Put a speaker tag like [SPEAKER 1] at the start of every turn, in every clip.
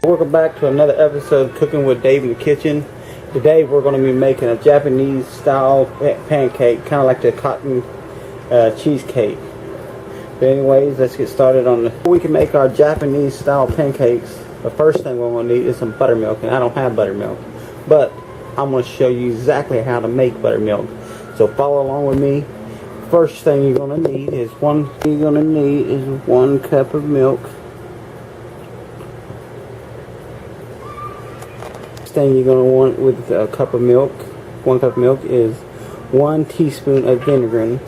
[SPEAKER 1] Welcome back to another episode of Cooking with Dave in the Kitchen. Today we're going to be making a Japanese style pancake, kind of like the cotton cheesecake. But anyways, let's get started on before we can make our Japanese style pancakes. The first thing we're going to need is some buttermilk, and I don't have buttermilk, but I'm going to show you exactly how to make buttermilk. So follow along with me. First thing you're going to need is one cup of milk. Thing you're going to want with a cup of milk, 1 cup of milk, is 1 teaspoon of vinegar, and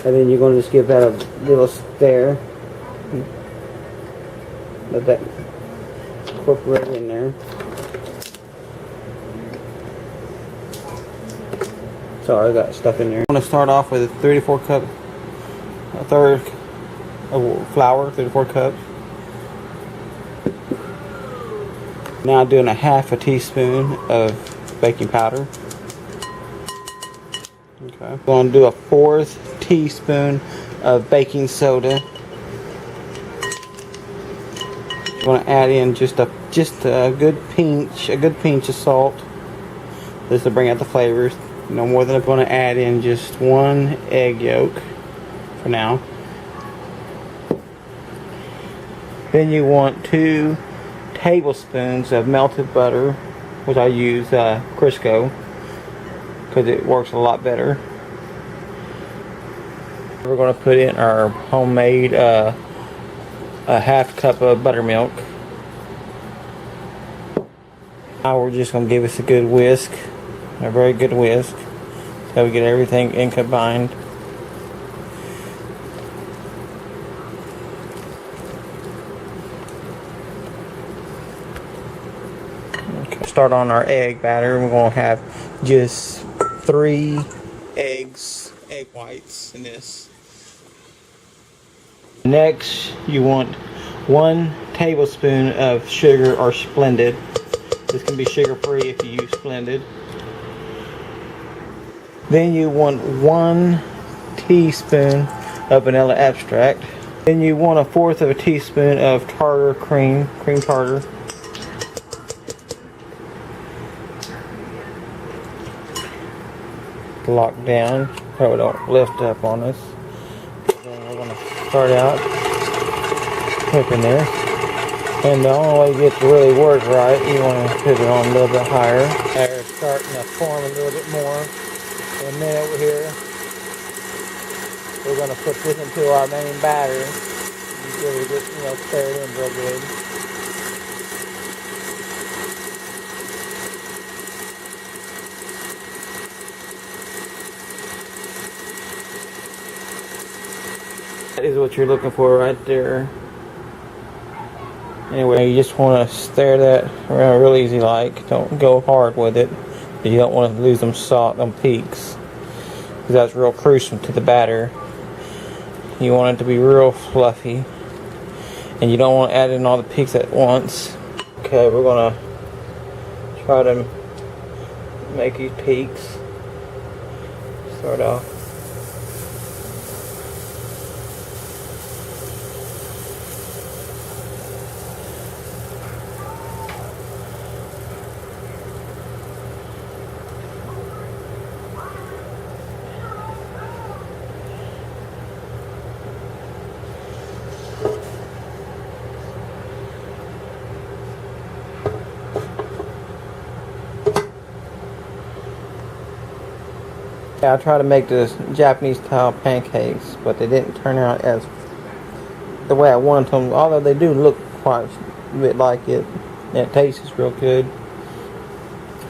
[SPEAKER 1] then you're going to just give that a little stir. Let that incorporate in there. Sorry, I got stuff in there. I'm going to start off with a 34 cup, a third of flour, 34 cups. Now doing a half a teaspoon of baking powder. Okay. I'm going to do a 1/4 teaspoon of baking soda. I'm going to add in just a good pinch of salt, just to bring out the flavors. No more than I'm going to add in just 1 egg yolk for now. Then you want 2 tablespoons of melted butter, which I use Crisco because it works a lot better. We're going to put in our homemade a half cup of buttermilk. Now we're just going to give us a good whisk, a very good whisk, so we get everything in combined. Start on our egg batter. We're going to have just 3 egg whites in this. Next, you want 1 tablespoon of sugar or Splendid. This can be sugar free if you use Splendid. Then you want 1 teaspoon of vanilla extract. Then you want a 1/4 of a teaspoon of tartar cream tartar. Locked down so it don't lift up on us. Then we're going to start out cooking there, and the only way to get to really work right, you want to put it on a little bit higher. They're starting to form a little bit more. In a minute over here, we're going to put this into our main batter and really get stir it in real good. That is what you're looking for right there. Anyway, you just want to stir that around real easy, like. Don't go hard with it. You don't want to lose them peaks, because that's real crucial to the batter. You want it to be real fluffy, and you don't want to add in all the peaks at once. Okay, we're going to try to make these peaks. Start off. Yeah, I tried to make this Japanese style pancakes, but they didn't turn out as the way I wanted them, although they do look quite a bit like it. And it tastes real good.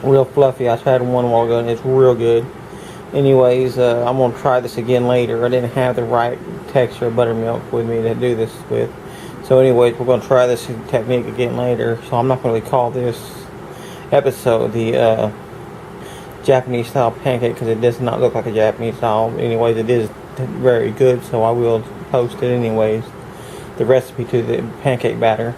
[SPEAKER 1] Real fluffy. I tried one a while ago and it's real good. Anyways, I'm going to try this again later. I didn't have the right texture of buttermilk with me to do this with. So anyways, we're going to try this technique again later. So I'm not going to call this episode the Japanese style pancake, because it does not look like a Japanese style. Anyways, it is very good, so I will post it anyways, the recipe to the pancake batter.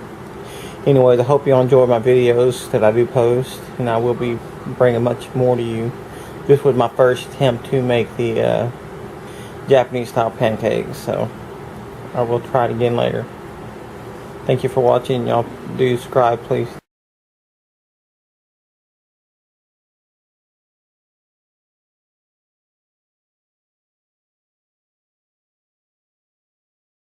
[SPEAKER 1] Anyways, I hope you all enjoy my videos that I do post, and I will be bringing much more to you. This was my first attempt to make the Japanese style pancakes, so I will try it again later. Thank you for watching. Y'all do subscribe, please.